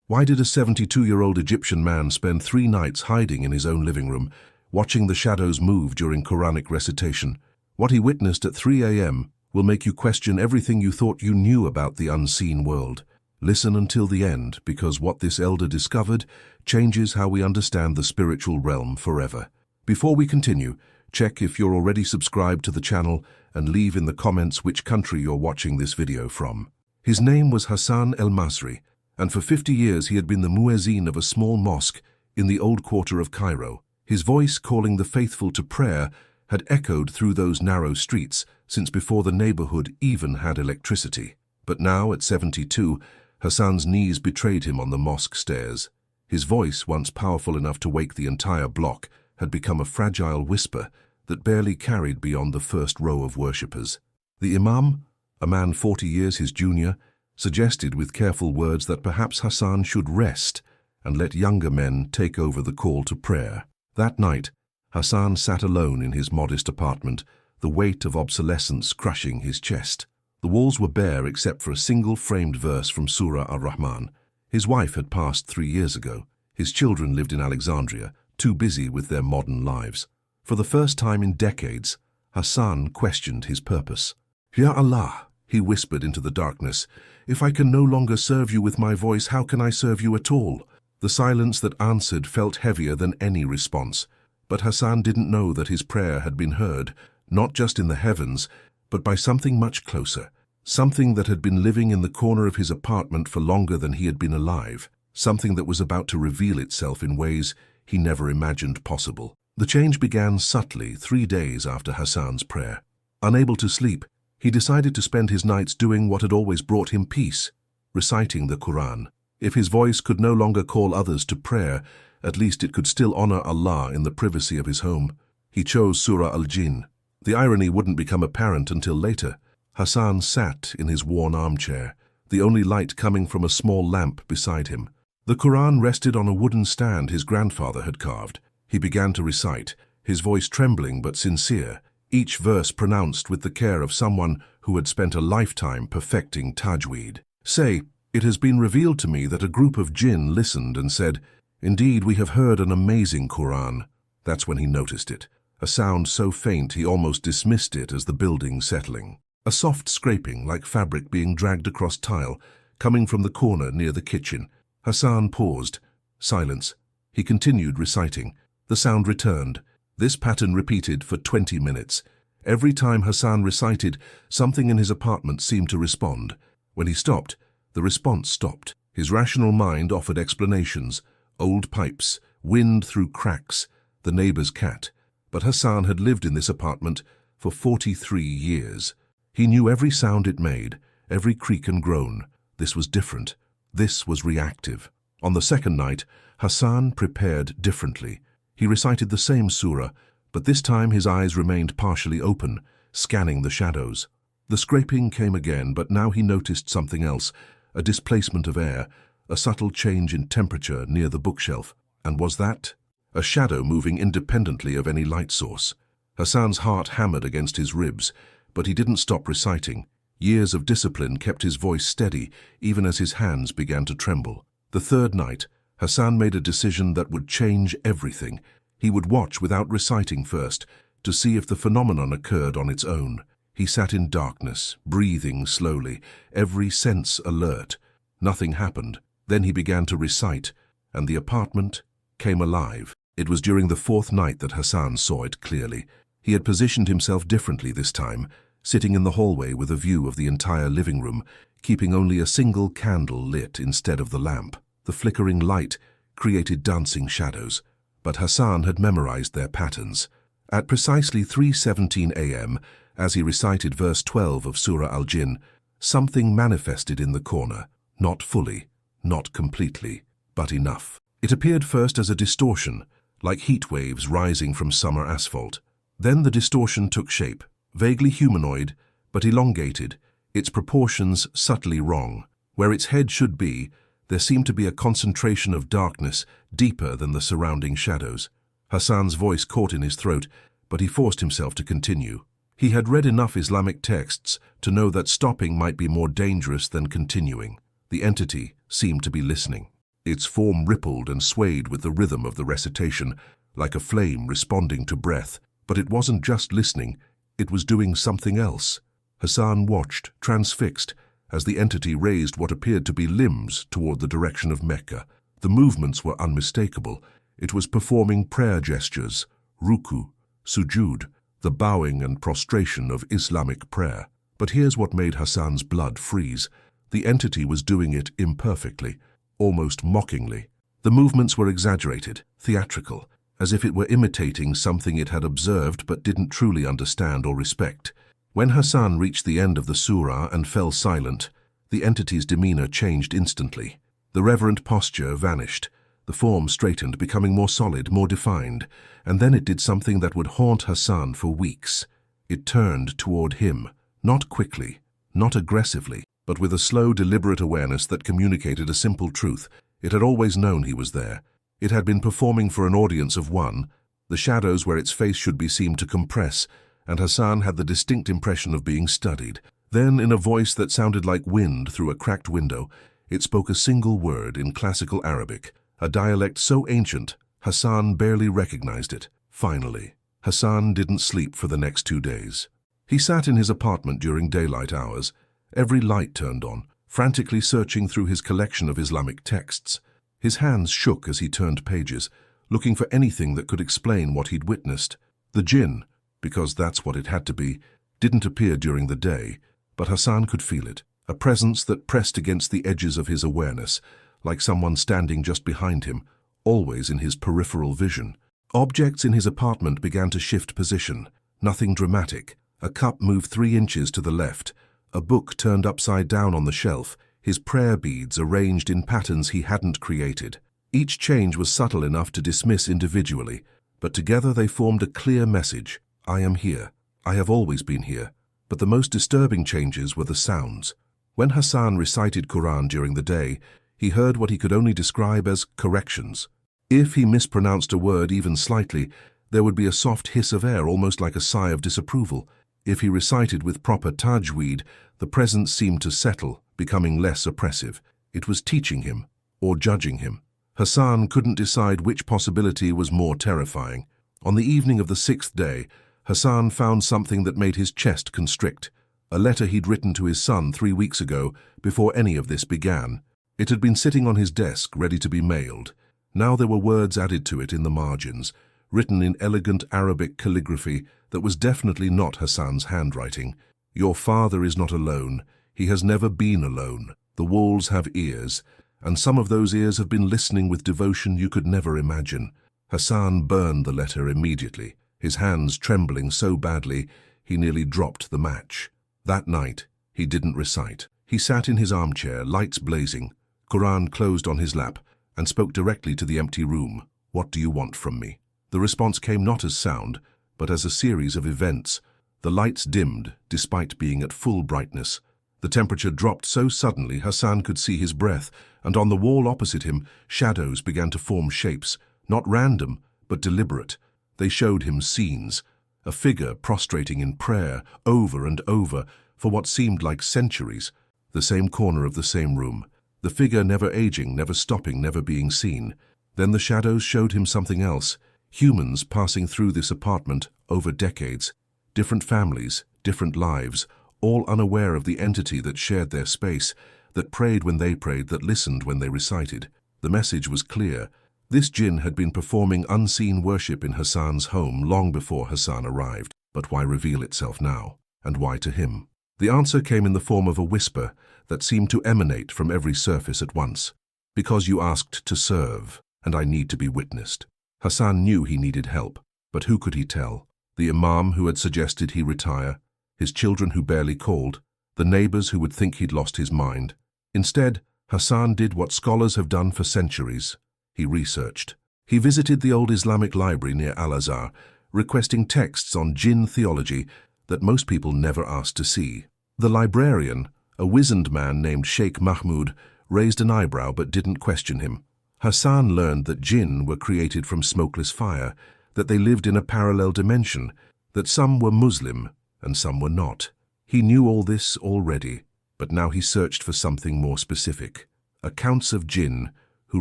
Why did a 72-year-old Egyptian man spend 3 nights hiding in his own living room, watching the shadows move during Quranic recitation? What he witnessed at 3 a.m. will make you question everything you thought you knew about the unseen world. Listen until the end, because what this elder discovered changes how we understand the spiritual realm forever. Before we continue, check if you're already subscribed to the channel and leave in the comments which country you're watching this video from. His name was Hassan el-Masri, and for 50 years he had been the muezzin of a small mosque in the old quarter of Cairo. His voice calling the faithful to prayer had echoed through those narrow streets since before the neighborhood even had electricity. But now, at 72, Hassan's knees betrayed him on the mosque stairs. His voice, once powerful enough to wake the entire block, had become a fragile whisper that barely carried beyond the first row of worshippers. The imam, a man 40 years his junior, suggested with careful words that perhaps Hassan should rest and let younger men take over the call to prayer. That night, Hassan sat alone in his modest apartment, the weight of obsolescence crushing his chest. The walls were bare except for a single framed verse from Surah Ar-Rahman. His wife had passed 3 years ago. His children lived in Alexandria, too busy with their modern lives. For the first time in decades, Hassan questioned his purpose. "Ya Allah," he whispered into the darkness, "if I can no longer serve you with my voice, how can I serve you at all?" The silence that answered felt heavier than any response. But Hassan didn't know that his prayer had been heard, not just in the heavens, but by something much closer. Something that had been living in the corner of his apartment for longer than he had been alive. Something that was about to reveal itself in ways he never imagined possible. The change began subtly 3 days after Hassan's prayer. Unable to sleep, he decided to spend his nights doing what had always brought him peace, reciting the Quran. If his voice could no longer call others to prayer, at least it could still honor Allah in the privacy of his home. He chose Surah al-Jinn. The irony wouldn't become apparent until later. Hassan sat in his worn armchair, the only light coming from a small lamp beside him. The Quran rested on a wooden stand his grandfather had carved. He began to recite, his voice trembling but sincere, each verse pronounced with the care of someone who had spent a lifetime perfecting tajweed. "Say, it has been revealed to me that a group of Jinn listened and said, 'Indeed, we have heard an amazing Quran.'" That's when he noticed it. A sound so faint he almost dismissed it as the building settling. A soft scraping, like fabric being dragged across tile, coming from the corner near the kitchen. Hassan paused. Silence. He continued reciting. The sound returned. This pattern repeated for 20 minutes. Every time Hassan recited, something in his apartment seemed to respond. When he stopped, the response stopped. His rational mind offered explanations. Old pipes, wind through cracks, the neighbor's cat. But Hassan had lived in this apartment for 43 years. He knew every sound it made, every creak and groan. This was different. This was reactive. On the second night, Hassan prepared differently. He recited the same surah, but this time his eyes remained partially open, scanning the shadows. The scraping came again, but now he noticed something else, a displacement of air, a subtle change in temperature near the bookshelf. And was that a shadow moving independently of any light source? Hassan's heart hammered against his ribs, but he didn't stop reciting. Years of discipline kept his voice steady, even as his hands began to tremble. The third night, Hassan made a decision that would change everything. He would watch without reciting first, to see if the phenomenon occurred on its own. He sat in darkness, breathing slowly, every sense alert. Nothing happened. Then he began to recite, and the apartment came alive. It was during the 4th night that Hassan saw it clearly. He had positioned himself differently this time, sitting in the hallway with a view of the entire living room, keeping only a single candle lit instead of the lamp. The flickering light created dancing shadows, but Hassan had memorized their patterns. At precisely 3:17 a.m., as he recited verse 12 of Surah al-Jinn, something manifested in the corner, not fully, not completely, but enough. It appeared first as a distortion, like heat waves rising from summer asphalt. Then the distortion took shape, vaguely humanoid, but elongated, its proportions subtly wrong. Where its head should be, there seemed to be a concentration of darkness deeper than the surrounding shadows. Hassan's voice caught in his throat, but he forced himself to continue. He had read enough Islamic texts to know that stopping might be more dangerous than continuing. The entity seemed to be listening. Its form rippled and swayed with the rhythm of the recitation, like a flame responding to breath. But it wasn't just listening, it was doing something else. Hassan watched, transfixed, as the entity raised what appeared to be limbs toward the direction of Mecca. The movements were unmistakable. It was performing prayer gestures, ruku, sujud, the bowing and prostration of Islamic prayer. But here's what made Hassan's blood freeze. The entity was doing it imperfectly, almost mockingly. The movements were exaggerated, theatrical, as if it were imitating something it had observed but didn't truly understand or respect. When Hassan reached the end of the surah and fell silent, the entity's demeanor changed instantly. The reverent posture vanished. The form straightened, becoming more solid, more defined, and then it did something that would haunt Hassan for weeks. It turned toward him, not quickly, not aggressively, but with a slow, deliberate awareness that communicated a simple truth. It had always known he was there. It had been performing for an audience of one. The shadows where its face should be seemed to compress, and Hassan had the distinct impression of being studied. Then, in a voice that sounded like wind through a cracked window, it spoke a single word in classical Arabic, a dialect so ancient, Hassan barely recognized it. Finally, Hassan didn't sleep for the next 2 days. He sat in his apartment during daylight hours, every light turned on, frantically searching through his collection of Islamic texts. His hands shook as he turned pages, looking for anything that could explain what he'd witnessed. The Jinn, because that's what it had to be, didn't appear during the day, but Hassan could feel it, a presence that pressed against the edges of his awareness, like someone standing just behind him, always in his peripheral vision. Objects in his apartment began to shift position, nothing dramatic. A cup moved 3 inches to the left, a book turned upside down on the shelf, his prayer beads arranged in patterns he hadn't created. Each change was subtle enough to dismiss individually, but together they formed a clear message. I am here. I have always been here. But the most disturbing changes were the sounds. When Hassan recited Quran during the day, he heard what he could only describe as corrections. If he mispronounced a word even slightly, there would be a soft hiss of air, almost like a sigh of disapproval. If he recited with proper tajweed, the presence seemed to settle, becoming less oppressive. It was teaching him, or judging him. Hassan couldn't decide which possibility was more terrifying. On the evening of the 6th day, Hassan found something that made his chest constrict. A letter he'd written to his son 3 weeks ago, before any of this began. It had been sitting on his desk, ready to be mailed. Now there were words added to it in the margins, written in elegant Arabic calligraphy that was definitely not Hassan's handwriting. Your father is not alone. He has never been alone. The walls have ears, and some of those ears have been listening with devotion you could never imagine. Hassan burned the letter immediately, his hands trembling so badly he nearly dropped the match. That night, he didn't recite. He sat in his armchair, lights blazing, Quran closed on his lap, and spoke directly to the empty room. What do you want from me? The response came not as sound, but as a series of events. The lights dimmed, despite being at full brightness. The temperature dropped so suddenly Hassan could see his breath, and on the wall opposite him, shadows began to form shapes, not random, but deliberate. They showed him scenes, a figure prostrating in prayer, over and over, for what seemed like centuries, the same corner of the same room. The figure never aging, never stopping, never being seen. Then the shadows showed him something else. Humans passing through this apartment over decades. Different families, different lives, all unaware of the entity that shared their space, that prayed when they prayed, that listened when they recited. The message was clear. This Jinn had been performing unseen worship in Hassan's home long before Hassan arrived. But why reveal itself now? And why to him? The answer came in the form of a whisper that seemed to emanate from every surface at once. Because you asked to serve, and I need to be witnessed. Hassan knew he needed help, but who could he tell? The imam who had suggested he retire, his children who barely called, the neighbors who would think he'd lost his mind. Instead, Hassan did what scholars have done for centuries. He researched. He visited the old Islamic library near Al-Azhar, requesting texts on Jinn theology that most people never asked to see. The librarian, a wizened man named Sheikh Mahmoud, raised an eyebrow but didn't question him. Hassan learned that Jinn were created from smokeless fire, that they lived in a parallel dimension, that some were Muslim and some were not. He knew all this already, but now he searched for something more specific. Accounts of Jinn, who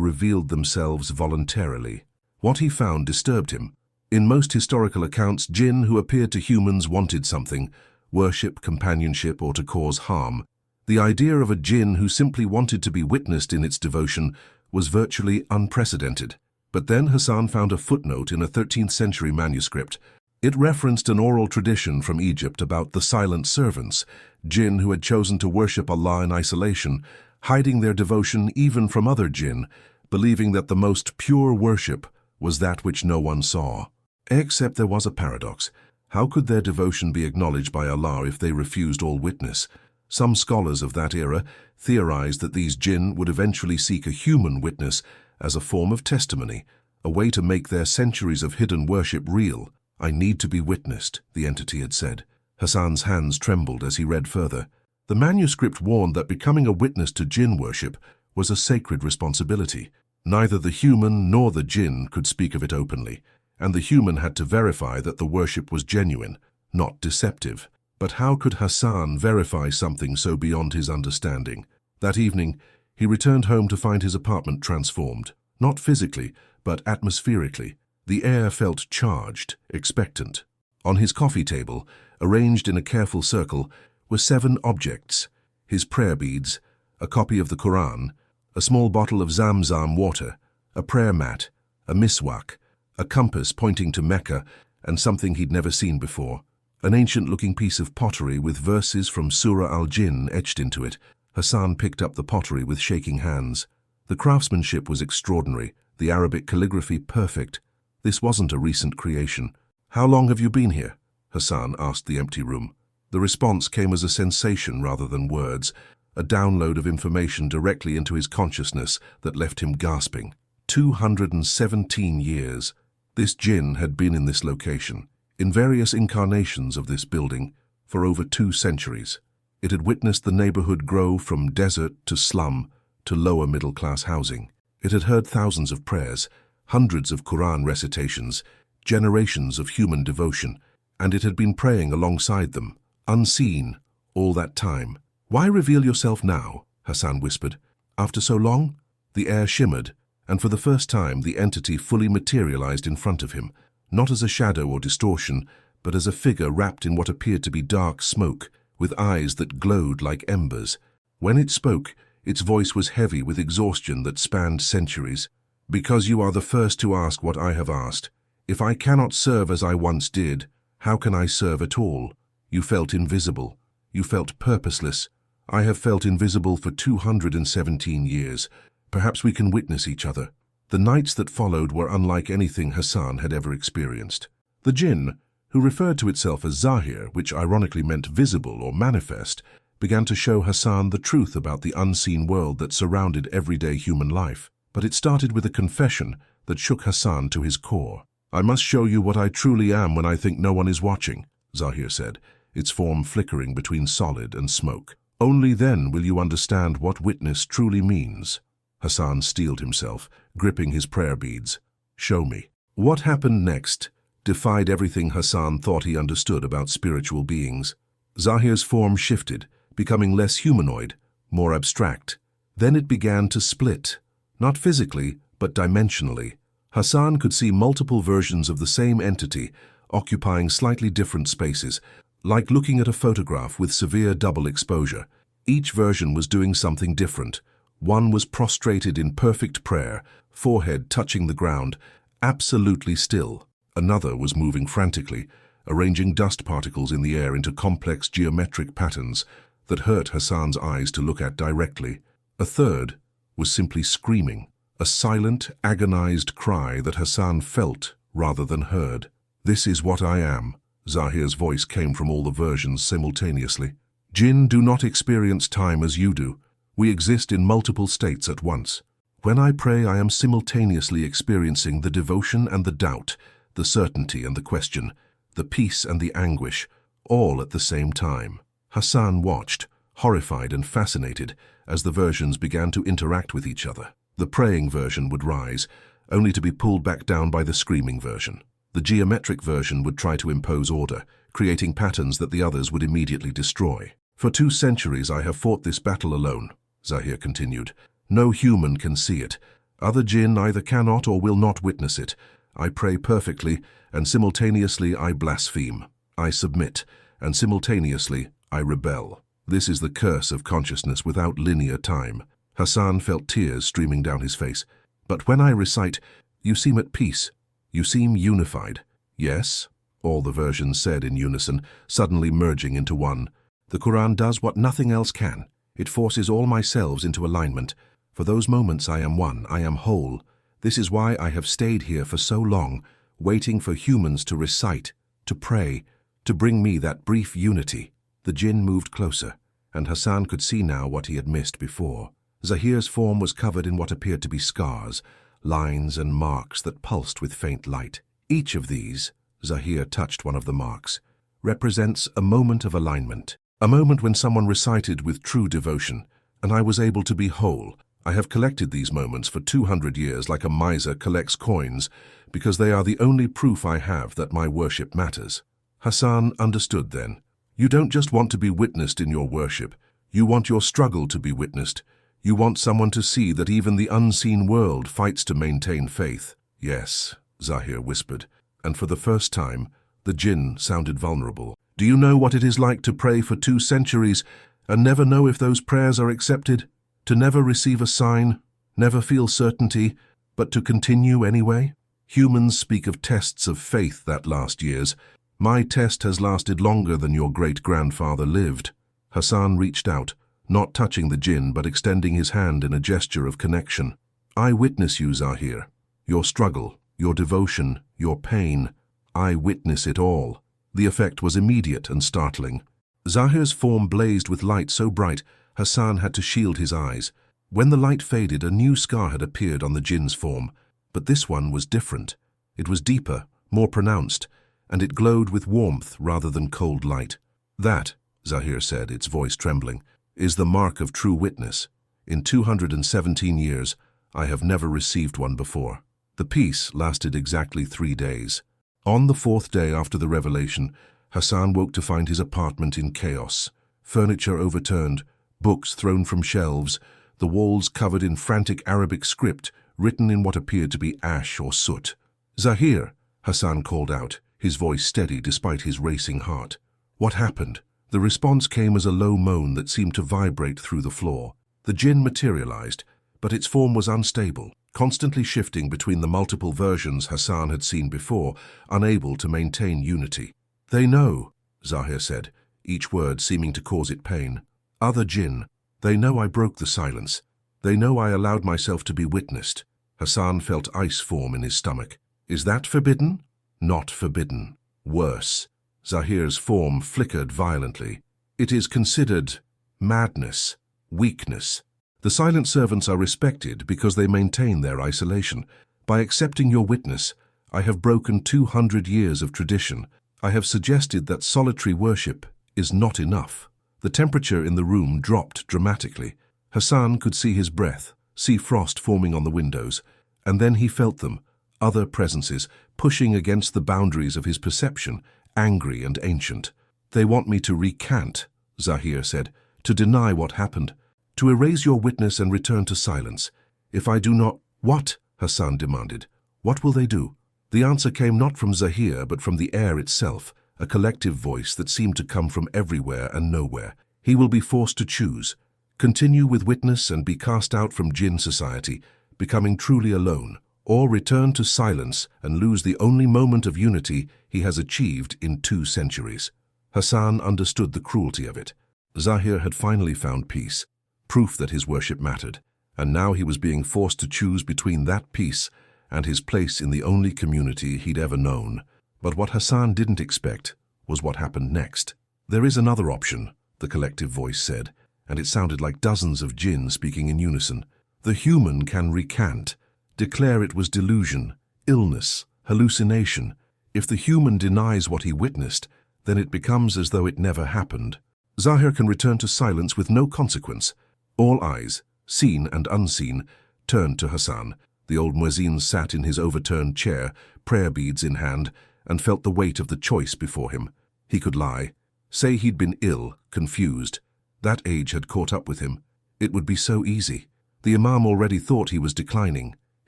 revealed themselves voluntarily. What he found disturbed him. In most historical accounts, jinn who appeared to humans wanted something: worship, companionship, or to cause harm. The idea of a jinn who simply wanted to be witnessed in its devotion was virtually unprecedented. But then Hassan found a footnote in a 13th century manuscript. It referenced an oral tradition from Egypt about the silent servants, jinn who had chosen to worship Allah in isolation, hiding their devotion even from other jinn, believing that the most pure worship was that which no one saw. Except there was a paradox. How could their devotion be acknowledged by Allah if they refused all witness? Some scholars of that era theorized that these jinn would eventually seek a human witness as a form of testimony, a way to make their centuries of hidden worship real. "I need to be witnessed," the entity had said. Hassan's hands trembled as he read further. The manuscript warned that becoming a witness to jinn worship was a sacred responsibility. Neither the human nor the jinn could speak of it openly, and the human had to verify that the worship was genuine, not deceptive. But how could Hassan verify something so beyond his understanding? That evening, he returned home to find his apartment transformed, not physically, but atmospherically. The air felt charged, expectant. On his coffee table, arranged in a careful circle, were 7 objects: his prayer beads, a copy of the Quran, a small bottle of Zamzam water, a prayer mat, a miswak, a compass pointing to Mecca, and something he'd never seen before, an ancient-looking piece of pottery with verses from Surah al-Jinn etched into it. Hassan picked up the pottery with shaking hands. The craftsmanship was extraordinary, the Arabic calligraphy perfect. This wasn't a recent creation. "How long have you been here?" Hassan asked the empty room. The response came as a sensation rather than words, a download of information directly into his consciousness that left him gasping. 217 years. This jinn had been in this location, in various incarnations of this building, for over 2 centuries. It had witnessed the neighborhood grow from desert to slum to lower middle-class housing. It had heard thousands of prayers, hundreds of Quran recitations, generations of human devotion, and it had been praying alongside them, unseen, all that time. "Why reveal yourself now?" Hassan whispered. "After so long?" The air shimmered, and for the first time the entity fully materialized in front of him, not as a shadow or distortion, but as a figure wrapped in what appeared to be dark smoke, with eyes that glowed like embers. When it spoke, its voice was heavy with exhaustion that spanned centuries. "Because you are the first to ask what I have asked. If I cannot serve as I once did, how can I serve at all? You felt invisible. You felt purposeless. I have felt invisible for 217 years. Perhaps we can witness each other." The nights that followed were unlike anything Hassan had ever experienced. The jinn, who referred to itself as Zahir, which ironically meant visible or manifest, began to show Hassan the truth about the unseen world that surrounded everyday human life. But it started with a confession that shook Hassan to his core. "I must show you what I truly am when I think no one is watching," Zahir said, its form flickering between solid and smoke. "Only then will you understand what witness truly means." Hassan steeled himself, gripping his prayer beads. "Show me." What happened next defied everything Hassan thought he understood about spiritual beings. Zahir's form shifted, becoming less humanoid, more abstract. Then it began to split, not physically, but dimensionally. Hassan could see multiple versions of the same entity, occupying slightly different spaces, like looking at a photograph with severe double exposure. Each version was doing something different. One was prostrated in perfect prayer, forehead touching the ground, absolutely still. Another was moving frantically, arranging dust particles in the air into complex geometric patterns that hurt Hassan's eyes to look at directly. A third was simply screaming, a silent, agonized cry that Hassan felt rather than heard. "This is what I am." Zahir's voice came from all the versions simultaneously. "Jinn do not experience time as you do. We exist in multiple states at once. When I pray, I am simultaneously experiencing the devotion and the doubt, the certainty and the question, the peace and the anguish, all at the same time." Hassan watched, horrified and fascinated, as the versions began to interact with each other. The praying version would rise, only to be pulled back down by the screaming version. The geometric version would try to impose order, creating patterns that the others would immediately destroy. "For 2 centuries I have fought this battle alone," Zahir continued. "No human can see it. Other jinn either cannot or will not witness it. I pray perfectly, and simultaneously I blaspheme. I submit, and simultaneously I rebel. This is the curse of consciousness without linear time. Hassan felt tears streaming down his face. But when I recite, you seem at peace. You seem unified. Yes, all the versions said in unison, suddenly merging into one. The Quran does what nothing else can. It forces all my selves into alignment. For those moments I am one, I am whole. This is why I have stayed here for so long, waiting for humans to recite, to pray, to bring me that brief unity. The jinn moved closer, and Hassan could see now what he had missed before. Zahir's form was covered in what appeared to be scars, lines and marks that pulsed with faint light. Each of these, Zahir touched one of the marks, represents a moment of alignment, a moment when someone recited with true devotion, and I was able to be whole. I have collected these moments for 200 years like a miser collects coins, because they are the only proof I have that my worship matters. Hassan understood then. You don't just want to be witnessed in your worship. You want your struggle to be witnessed. You want someone to see that even the unseen world fights to maintain faith. Yes, Zahir whispered, and for the first time, the jinn sounded vulnerable. Do you know what it is like to pray for 2 centuries and never know if those prayers are accepted? To never receive a sign, never feel certainty, but to continue anyway? Humans speak of tests of faith that last years. My test has lasted longer than your great-grandfather lived. Hassan reached out, not touching the jinn but extending his hand in a gesture of connection. I witness you, Zahir. Your struggle, your devotion, your pain. I witness it all. The effect was immediate and startling. Zahir's form blazed with light so bright, Hassan had to shield his eyes. When the light faded, a new scar had appeared on the jinn's form, but this one was different. It was deeper, more pronounced, and it glowed with warmth rather than cold light. That, Zahir said, its voice trembling, is the mark of true witness. In 217 years, I have never received one before. The peace lasted exactly 3 days. On the 4th day after the revelation, Hassan woke to find his apartment in chaos. Furniture overturned, books thrown from shelves, the walls covered in frantic Arabic script written in what appeared to be ash or soot. Zahir, Hassan called out, his voice steady despite his racing heart. What happened? The response came as a low moan that seemed to vibrate through the floor. The jinn materialized, but its form was unstable, constantly shifting between the multiple versions Hassan had seen before, unable to maintain unity. They know, Zahir said, each word seeming to cause it pain. Other jinn, they know I broke the silence. They know I allowed myself to be witnessed. Hassan felt ice form in his stomach. Is that forbidden? Not forbidden. Worse. Zahir's form flickered violently. It is considered madness, weakness. The silent servants are respected because they maintain their isolation. By accepting your witness, I have broken 200 years of tradition. I have suggested that solitary worship is not enough. The temperature in the room dropped dramatically. Hassan could see his breath, see frost forming on the windows, and then he felt them, other presences, pushing against the boundaries of his perception, angry and ancient. They want me to recant, Zahir said, to deny what happened, to erase your witness and return to silence. If I do not— What? Hassan demanded. What will they do? The answer came not from Zahir but from the air itself, a collective voice that seemed to come from everywhere and nowhere. He will be forced to choose. Continue with witness and be cast out from jinn society, becoming truly alone, or return to silence and lose the only moment of unity he has achieved in 2 centuries. Hassan understood the cruelty of it. Zahir had finally found peace, proof that his worship mattered, and now he was being forced to choose between that peace and his place in the only community he'd ever known. But what Hassan didn't expect was what happened next. There is another option, the collective voice said, and it sounded like dozens of jinn speaking in unison. The human can recant, declare it was delusion, illness, hallucination. If the human denies what he witnessed, then it becomes as though it never happened. Zahir can return to silence with no consequence. All eyes, seen and unseen, turned to Hassan. The old muezzin sat in his overturned chair, prayer beads in hand, and felt the weight of the choice before him. He could lie, say he'd been ill, confused. That age had caught up with him. It would be so easy. The imam already thought he was declining.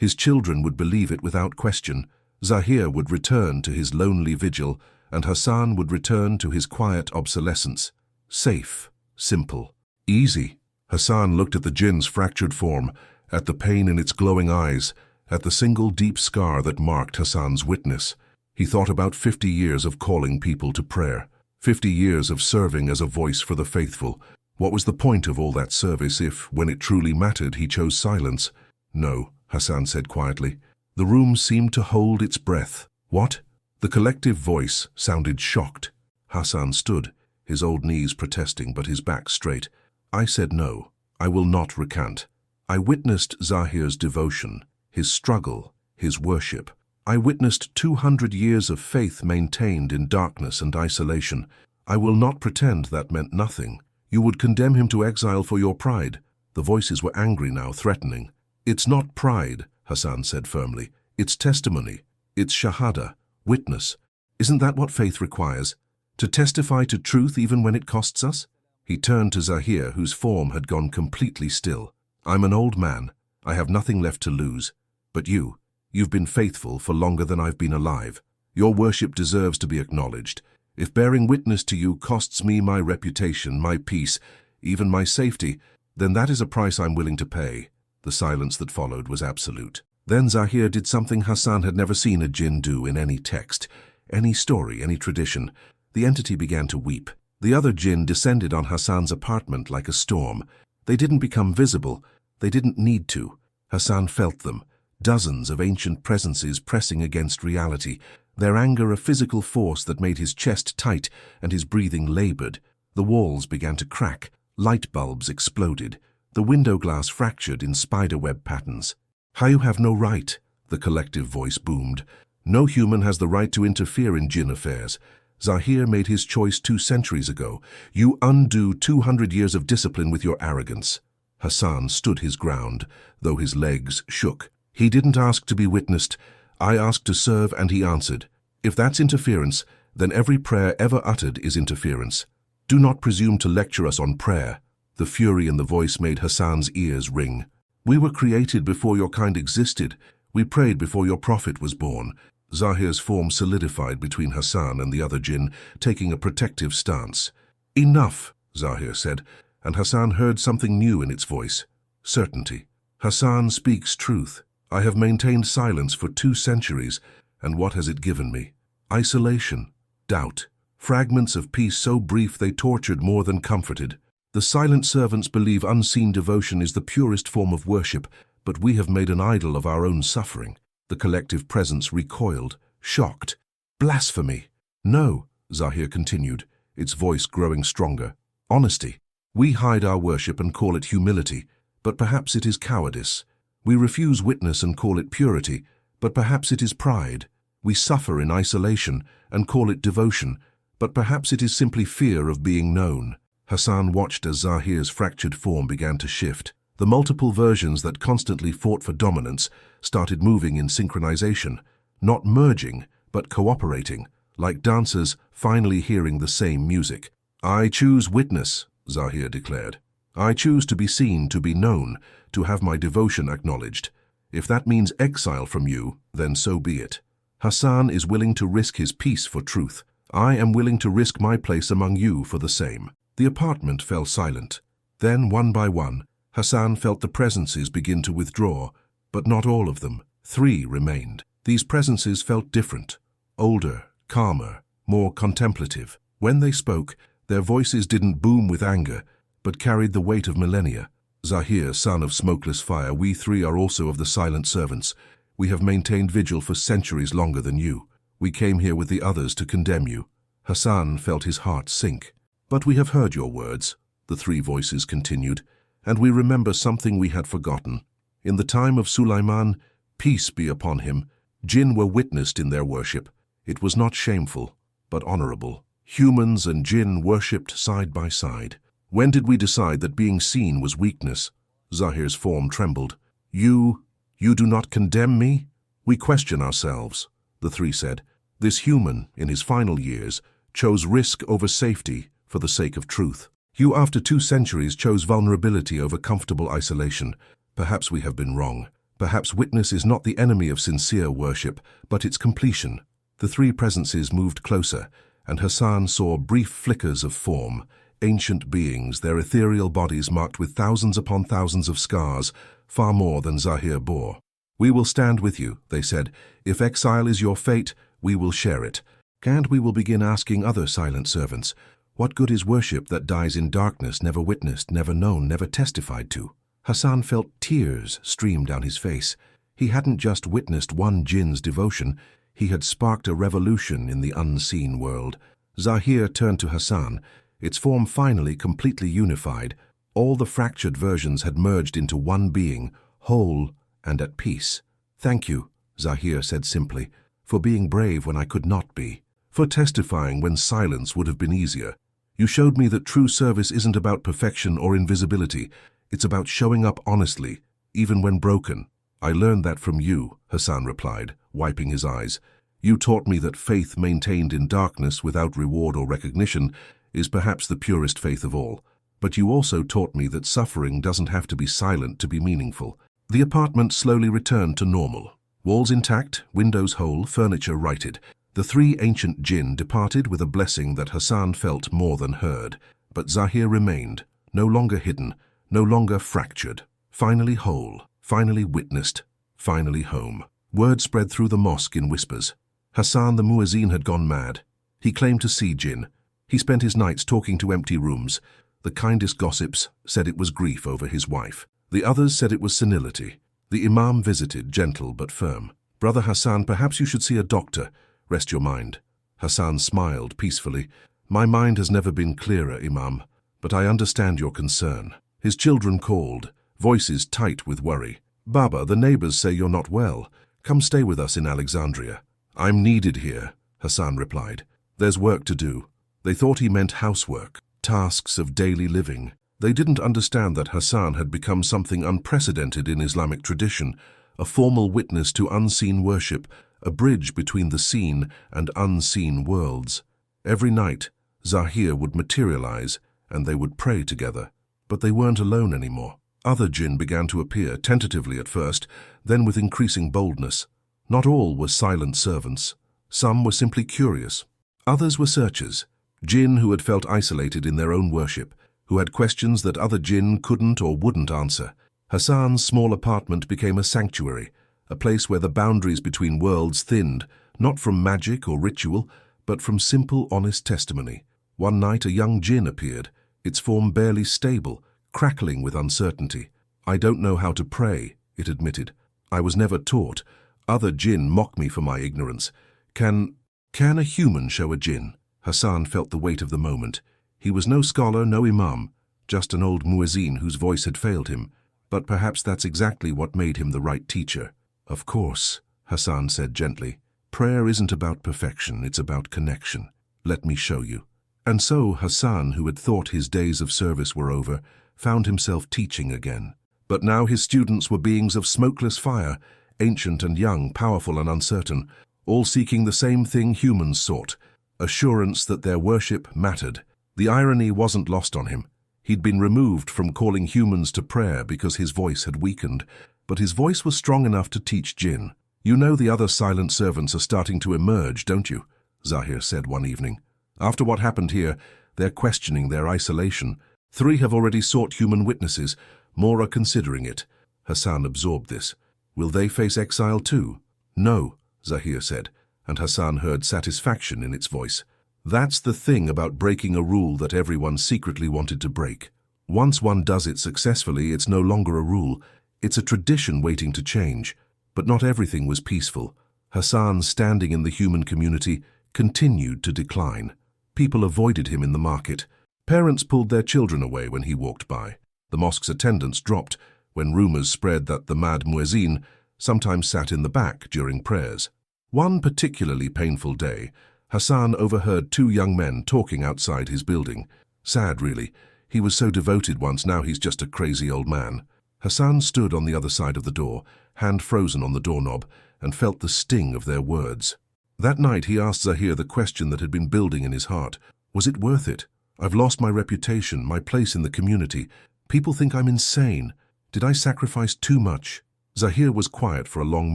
His children would believe it without question. Zahir would return to his lonely vigil, and Hassan would return to his quiet obsolescence. Safe, simple, easy. Hassan looked at the jinn's fractured form, at the pain in its glowing eyes, at the single deep scar that marked Hassan's witness. He thought about 50 years of calling people to prayer, 50 years of serving as a voice for the faithful. What was the point of all that service if, when it truly mattered, he chose silence? No, Hassan said quietly. The room seemed to hold its breath. What? The collective voice sounded shocked. Hassan stood, his old knees protesting but his back straight. I said no. I will not recant. I witnessed Zahir's devotion, his struggle, his worship. I witnessed 200 years of faith maintained in darkness and isolation. I will not pretend that meant nothing. You would condemn him to exile for your pride. The voices were angry now, threatening. It's not pride, Hassan said firmly. It's testimony. It's shahada, witness. Isn't that what faith requires? To testify to truth even when it costs us? He turned to Zahir, whose form had gone completely still. I'm an old man. I have nothing left to lose. But you've been faithful for longer than I've been alive. Your worship deserves to be acknowledged. If bearing witness to you costs me my reputation, my peace, even my safety, then that is a price I'm willing to pay. The silence that followed was absolute. Then Zahir did something Hassan had never seen a jinn do in any text, any story, any tradition. The entity began to weep. The other jinn descended on Hassan's apartment like a storm. They didn't become visible. They didn't need to. Hassan felt them. Dozens of ancient presences pressing against reality, their anger a physical force that made his chest tight and his breathing labored. The walls began to crack. Light bulbs exploded. The window glass fractured in spiderweb patterns. You have no right, the collective voice boomed. No human has the right to interfere in jinn affairs. Zahir made his choice 2 centuries ago. You undo 200 years of discipline with your arrogance. Hassan stood his ground, though his legs shook. He didn't ask to be witnessed. I asked to serve, and he answered. If that's interference, then every prayer ever uttered is interference. Do not presume to lecture us on prayer. The fury in the voice made Hassan's ears ring. We were created before your kind existed. We prayed before your prophet was born. Zahir's form solidified between Hassan and the other jinn, taking a protective stance. Enough, Zahir said, and Hassan heard something new in its voice. Certainty. Hassan speaks truth. I have maintained silence for 2 centuries, and what has it given me? Isolation, doubt, fragments of peace so brief they tortured more than comforted. The silent servants believe unseen devotion is the purest form of worship, but we have made an idol of our own suffering. The collective presence recoiled, shocked. Blasphemy! No, Zahir continued, its voice growing stronger. Honesty. We hide our worship and call it humility, but perhaps it is cowardice. We refuse witness and call it purity, but perhaps it is pride. We suffer in isolation and call it devotion, but perhaps it is simply fear of being known. Hassan watched as Zahir's fractured form began to shift. The multiple versions that constantly fought for dominance started moving in synchronization, not merging, but cooperating, like dancers finally hearing the same music. I choose witness, Zahir declared. I choose to be seen, to be known, to have my devotion acknowledged. If that means exile from you, then so be it. Hassan is willing to risk his peace for truth. I am willing to risk my place among you for the same. The apartment fell silent. Then, one by one, Hassan felt the presences begin to withdraw, but not all of them. 3 remained. These presences felt different, older, calmer, more contemplative. When they spoke, their voices didn't boom with anger, but carried the weight of millennia. Zahir, son of smokeless fire, we 3 are also of the silent servants. We have maintained vigil for centuries longer than you. We came here with the others to condemn you. Hassan felt his heart sink. But we have heard your words, the 3 voices continued, and we remember something we had forgotten. In the time of Sulaiman, peace be upon him, jinn were witnessed in their worship. It was not shameful, but honorable. Humans and jinn worshipped side by side. When did we decide that being seen was weakness? Zahir's form trembled. You do not condemn me? We question ourselves, the 3 said. This human, in his final years, chose risk over safety for the sake of truth. You, after 2 centuries, chose vulnerability over comfortable isolation. Perhaps we have been wrong. Perhaps witness is not the enemy of sincere worship, but its completion. The three presences moved closer, and Hassan saw brief flickers of form, ancient beings, their ethereal bodies marked with thousands upon thousands of scars, far more than Zahir bore. "We will stand with you," they said. "If exile is your fate, we will share it. And we will begin asking other silent servants, what good is worship that dies in darkness, never witnessed, never known, never testified to?" Hassan felt tears stream down his face. He hadn't just witnessed one jinn's devotion, he had sparked a revolution in the unseen world. Zahir turned to Hassan, its form finally completely unified. All the fractured versions had merged into one being, whole and at peace. "Thank you," Zahir said simply, "for being brave when I could not be, for testifying when silence would have been easier. You showed me that true service isn't about perfection or invisibility, it's about showing up honestly, even when broken." "I learned that from you," Hassan replied, wiping his eyes. "You taught me that faith maintained in darkness without reward or recognition is perhaps the purest faith of all. But you also taught me that suffering doesn't have to be silent to be meaningful." The apartment slowly returned to normal. Walls intact, windows whole, furniture righted. The three ancient jinn departed with a blessing that Hassan felt more than heard. But Zahir remained, no longer hidden, no longer fractured, finally whole, finally witnessed, finally home. Word spread through the mosque in whispers. Hassan the muezzin had gone mad. He claimed to see Jinn. He spent his nights talking to empty rooms. The kindest gossips said it was grief over his wife. The others said it was senility. The imam visited, gentle but firm. "Brother Hassan, perhaps you should see a doctor. Rest your mind." Hassan smiled peacefully. "My mind has never been clearer, Imam, but I understand your concern." His children called, voices tight with worry. "Baba, the neighbors say you're not well. Come stay with us in Alexandria." "I'm needed here," Hassan replied. "There's work to do." They thought he meant housework, tasks of daily living. They didn't understand that Hassan had become something unprecedented in Islamic tradition, a formal witness to unseen worship, a bridge between the seen and unseen worlds. Every night, Zahir would materialize, and they would pray together. But they weren't alone anymore. Other jinn began to appear, tentatively at first, then with increasing boldness. Not all were silent servants. Some were simply curious. Others were searchers, jinn who had felt isolated in their own worship, who had questions that other jinn couldn't or wouldn't answer. Hassan's small apartment became a sanctuary, a place where the boundaries between worlds thinned, not from magic or ritual, but from simple, honest testimony. One night a young jinn appeared, its form barely stable, crackling with uncertainty. "I don't know how to pray," it admitted. "I was never taught. Other jinn mock me for my ignorance. Can a human show a jinn?" Hassan felt the weight of the moment. He was no scholar, no imam, just an old muezzin whose voice had failed him. But perhaps that's exactly what made him the right teacher. "Of course," Hassan said gently. "Prayer isn't about perfection, it's about connection. Let me show you." And so Hassan, who had thought his days of service were over, found himself teaching again. But now his students were beings of smokeless fire, ancient and young, powerful and uncertain, all seeking the same thing humans sought, assurance that their worship mattered. The irony wasn't lost on him. He'd been removed from calling humans to prayer because his voice had weakened, but his voice was strong enough to teach jinn. "You know the other silent servants are starting to emerge, don't you?" Zahir said one evening. "After what happened here, they're questioning their isolation. 3 have already sought human witnesses. More are considering it." Hassan absorbed this. "Will they face exile too?" "No," Zahir said, and Hassan heard satisfaction in its voice. That's the thing about breaking a rule that everyone secretly wanted to break. Once one does it successfully, it's no longer a rule. It's a tradition waiting to change. But not everything was peaceful. Hassan's standing in the human community continued to decline. People avoided him in the market. Parents pulled their children away when he walked by. The mosque's attendance dropped when rumors spread that the mad muezzin sometimes sat in the back during prayers. One particularly painful day, Hassan overheard 2 young men talking outside his building. Sad, really. He was so devoted once, now he's just a crazy old man. Hassan stood on the other side of the door, hand frozen on the doorknob, and felt the sting of their words. That night he asked Zahir the question that had been building in his heart. Was it worth it? I've lost my reputation, my place in the community. People think I'm insane. Did I sacrifice too much? Zahir was quiet for a long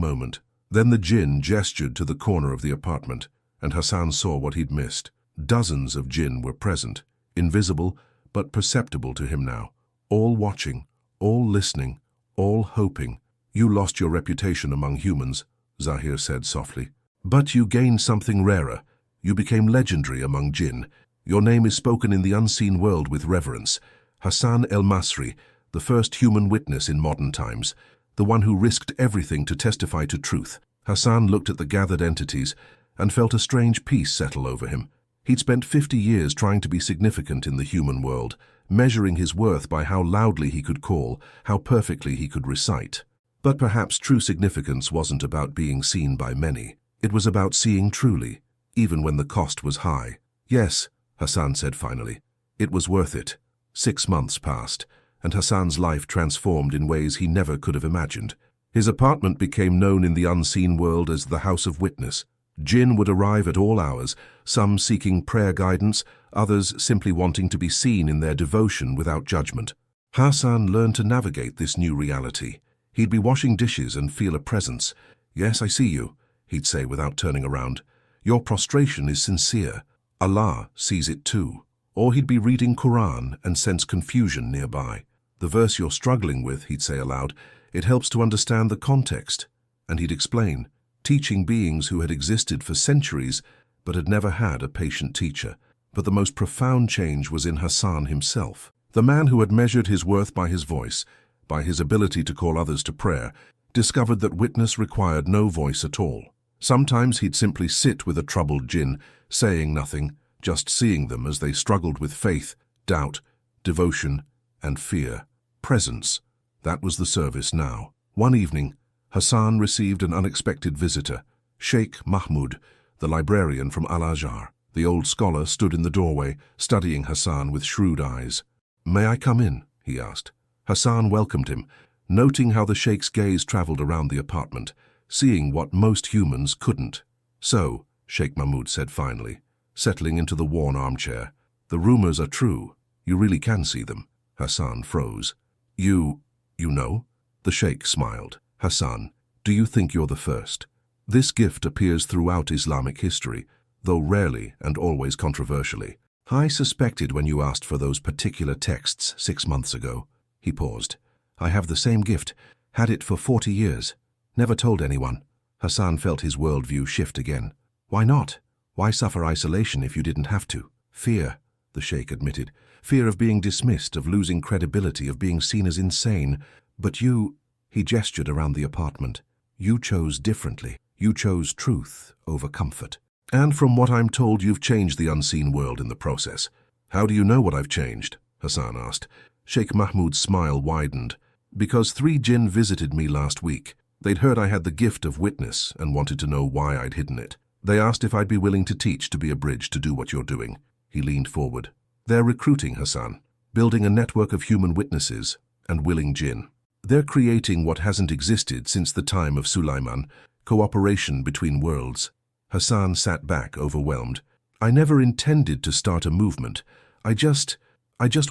moment. Then the Jinn gestured to the corner of the apartment, and Hassan saw what he'd missed. Dozens of Jinn were present, invisible but perceptible to him now. All watching, all listening, all hoping. You lost your reputation among humans, Zahir said softly. But you gained something rarer. You became legendary among Jinn. Your name is spoken in the unseen world with reverence. Hassan el-Masri, the first human witness in modern times, the one who risked everything to testify to truth. Hassan looked at the gathered entities and felt a strange peace settle over him. He'd spent 50 years trying to be significant in the human world, measuring his worth by how loudly he could call, how perfectly he could recite. But perhaps true significance wasn't about being seen by many. It was about seeing truly, even when the cost was high. Yes, Hassan said finally. It was worth it. 6 months passed, and Hassan's life transformed in ways he never could have imagined. His apartment became known in the unseen world as the House of Witness. Jinn would arrive at all hours, some seeking prayer guidance, others simply wanting to be seen in their devotion without judgment. Hassan learned to navigate this new reality. He'd be washing dishes and feel a presence. "Yes, I see you," he'd say without turning around. "Your prostration is sincere. Allah sees it too." Or he'd be reading Quran and sense confusion nearby. "The verse you're struggling with," he'd say aloud, "it helps to understand the context." And he'd explain, teaching beings who had existed for centuries but had never had a patient teacher. But the most profound change was in Hassan himself. The man who had measured his worth by his voice, by his ability to call others to prayer, discovered that witness required no voice at all. Sometimes he'd simply sit with a troubled Jinn, saying nothing, just seeing them as they struggled with faith, doubt, devotion, and fear. Presence. That was the service now. One evening, Hassan received an unexpected visitor, Sheikh Mahmud, the librarian from Al-Azhar. The old scholar stood in the doorway, studying Hassan with shrewd eyes. "May I come in?" he asked. Hassan welcomed him, noting how the Sheikh's gaze traveled around the apartment, seeing what most humans couldn't. "So," Sheikh Mahmud said finally, settling into the worn armchair, "the rumors are true. You really can see them." Hassan froze. You know?" The Sheikh smiled. "Hassan, do you think you're the first? This gift appears throughout Islamic history, though rarely and always controversially. I suspected when you asked for those particular texts 6 months ago." He paused. "I have the same gift, had it for 40 years. Never told anyone." Hassan felt his worldview shift again. "Why not? Why suffer isolation if you didn't have to?" "Fear," the Sheikh admitted. "Fear of being dismissed, of losing credibility, of being seen as insane. But you," he gestured around the apartment, "you chose differently. You chose truth over comfort. And from what I'm told, you've changed the unseen world in the process." "How do you know what I've changed?" Hassan asked. Sheikh Mahmud's smile widened. "Because 3 Jinn visited me last week. They'd heard I had the gift of witness and wanted to know why I'd hidden it. They asked if I'd be willing to teach, to be a bridge to do what you're doing." He leaned forward. "They're recruiting, Hassan, building a network of human witnesses and willing Jinn. They're creating what hasn't existed since the time of Sulaiman, cooperation between worlds." Hassan sat back, overwhelmed. "I never intended to start a movement. I just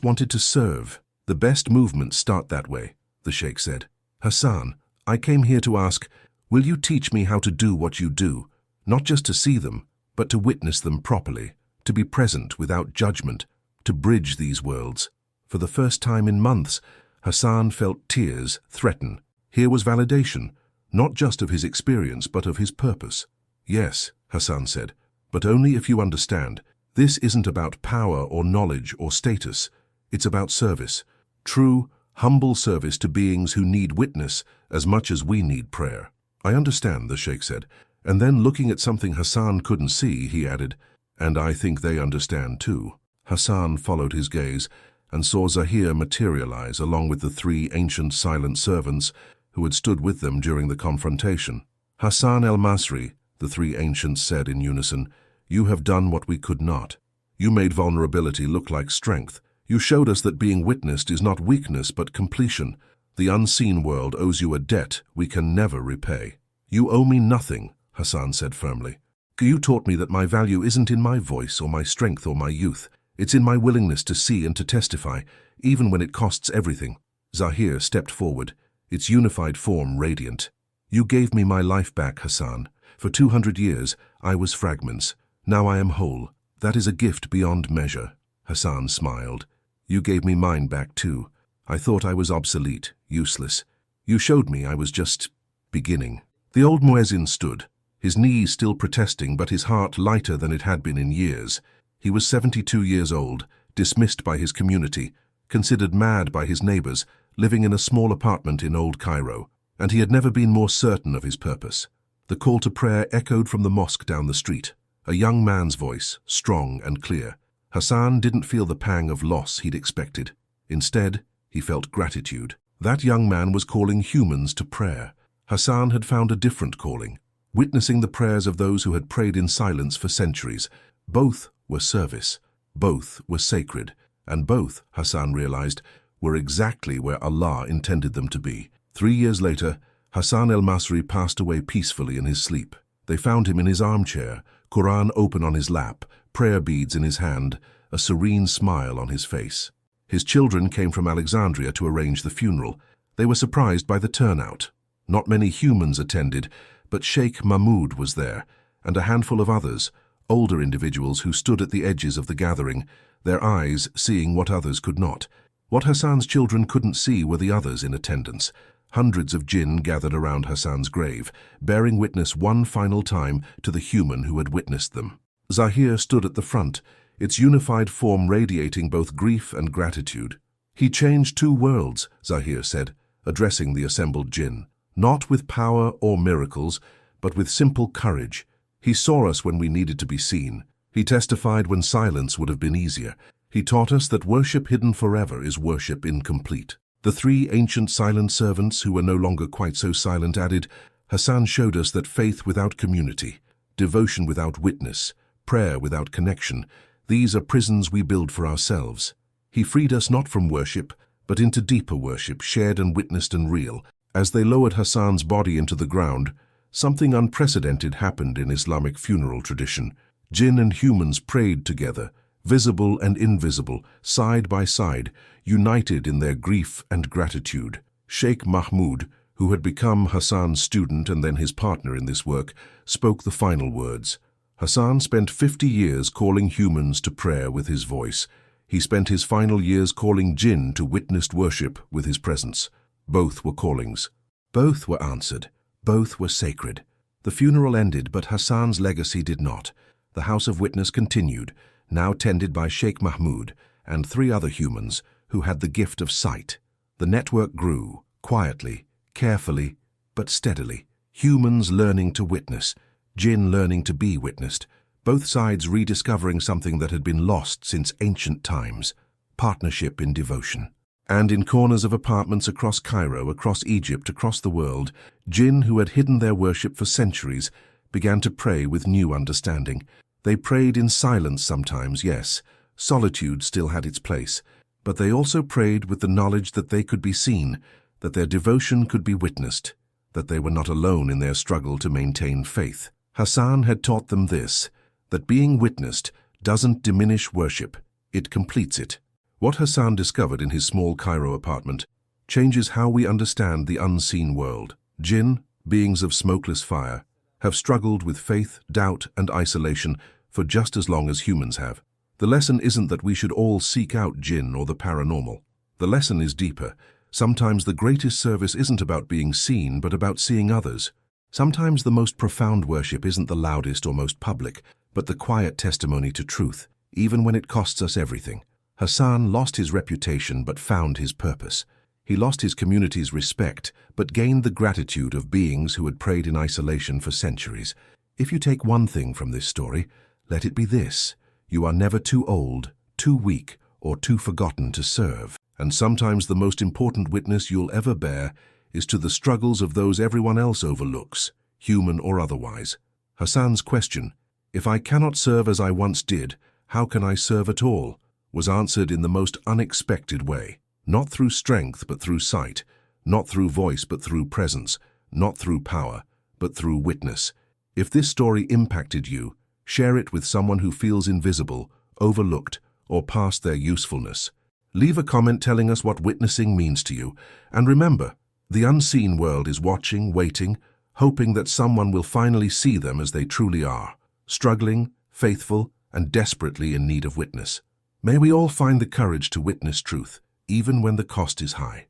wanted to serve. The best movements start that way," the Sheikh said. "Hassan, I came here to ask, will you teach me how to do what you do? Not just to see them, but to witness them properly, to be present without judgment, to bridge these worlds." For the first time in months, Hassan felt tears threaten. Here was validation, not just of his experience, but of his purpose. "Yes," Hassan said, "but only if you understand. This isn't about power or knowledge or status. It's about service. True, humble service to beings who need witness as much as we need prayer." "I understand," the Sheikh said, and then looking at something Hassan couldn't see, he added, "And I think they understand too." Hassan followed his gaze and saw Zahir materialize along with the 3 ancient silent servants who had stood with them during the confrontation. "Hassan el-Masri," the 3 ancients said in unison, "you have done what we could not. You made vulnerability look like strength. You showed us that being witnessed is not weakness but completion. The unseen world owes you a debt we can never repay." "You owe me nothing," Hassan said firmly. "You taught me that my value isn't in my voice or my strength or my youth. It's in my willingness to see and to testify, even when it costs everything." Zahir stepped forward, its unified form radiant. "You gave me my life back, Hassan. For 200 years, I was fragments. Now I am whole. That is a gift beyond measure." Hassan smiled. "You gave me mine back too. I thought I was obsolete, useless. You showed me I was just beginning." The old muezzin stood, his knees still protesting but his heart lighter than it had been in years. He was 72 years old, dismissed by his community, considered mad by his neighbors, living in a small apartment in Old Cairo, and he had never been more certain of his purpose. The call to prayer echoed from the mosque down the street, a young man's voice, strong and clear. Hassan didn't feel the pang of loss he'd expected. Instead, he felt gratitude. That young man was calling humans to prayer. Hassan had found a different calling, witnessing the prayers of those who had prayed in silence for centuries. Both were service, both were sacred, and both, Hassan realized, were exactly where Allah intended them to be. 3 years later, Hassan el-Masri passed away peacefully in his sleep. They found him in his armchair, Quran open on his lap, prayer beads in his hand, a serene smile on his face. His children came from Alexandria to arrange the funeral. They were surprised by the turnout. Not many humans attended, but Sheikh Mahmoud was there, and a handful of others, older individuals who stood at the edges of the gathering, their eyes seeing what others could not. What Hassan's children couldn't see were the others in attendance. Hundreds of jinn gathered around Hassan's grave, bearing witness one final time to the human who had witnessed them. Zahir stood at the front, its unified form radiating both grief and gratitude. "He changed 2 worlds, Zahir said, addressing the assembled jinn. "Not with power or miracles, but with simple courage. He saw us when we needed to be seen. He testified when silence would have been easier. He taught us that worship hidden forever is worship incomplete." The 3 ancient silent servants, who were no longer quite so silent, added, "Hassan showed us that faith without community, devotion without witness, prayer without connection, these are prisons we build for ourselves. He freed us not from worship, but into deeper worship, shared and witnessed and real." As they lowered Hassan's body into the ground, something unprecedented happened in Islamic funeral tradition. Jinn and humans prayed together, visible and invisible, side by side, united in their grief and gratitude. Sheikh Mahmoud, who had become Hassan's student and then his partner in this work, spoke the final words. Hassan spent 50 years calling humans to prayer with his voice. He spent his final years calling jinn to witnessed worship with his presence. Both were callings. Both were answered. Both were sacred. The funeral ended, but Hassan's legacy did not. The house of witness continued, now tended by Sheikh Mahmoud and 3 other humans who had the gift of sight. The network grew, quietly, carefully, but steadily. Humans learning to witness, jinn learning to be witnessed, both sides rediscovering something that had been lost since ancient times: partnership in devotion. And in corners of apartments across Cairo, across Egypt, across the world, jinn who had hidden their worship for centuries began to pray with new understanding. They prayed in silence sometimes, yes. Solitude still had its place. But they also prayed with the knowledge that they could be seen, that their devotion could be witnessed, that they were not alone in their struggle to maintain faith. Hassan had taught them this, that being witnessed doesn't diminish worship, it completes it. What Hassan discovered in his small Cairo apartment changes how we understand the unseen world. Jinn, beings of smokeless fire, have struggled with faith, doubt, and isolation for just as long as humans have. The lesson isn't that we should all seek out jinn or the paranormal. The lesson is deeper. Sometimes the greatest service isn't about being seen, but about seeing others. Sometimes the most profound worship isn't the loudest or most public, but the quiet testimony to truth, even when it costs us everything. Hassan lost his reputation but found his purpose. He lost his community's respect but gained the gratitude of beings who had prayed in isolation for centuries. If you take one thing from this story, let it be this: you are never too old, too weak, or too forgotten to serve. And sometimes the most important witness you'll ever bear is to the struggles of those everyone else overlooks, human or otherwise. Hassan's question, "If I cannot serve as I once did, how can I serve at all?" was answered in the most unexpected way. Not through strength, but through sight. Not through voice, but through presence. Not through power, but through witness. If this story impacted you, share it with someone who feels invisible, overlooked, or past their usefulness. Leave a comment telling us what witnessing means to you. And remember, The unseen world is watching, waiting, hoping that someone will finally see them as they truly are, struggling, faithful, and desperately in need of witness. May we all find the courage to witness truth, even when the cost is high.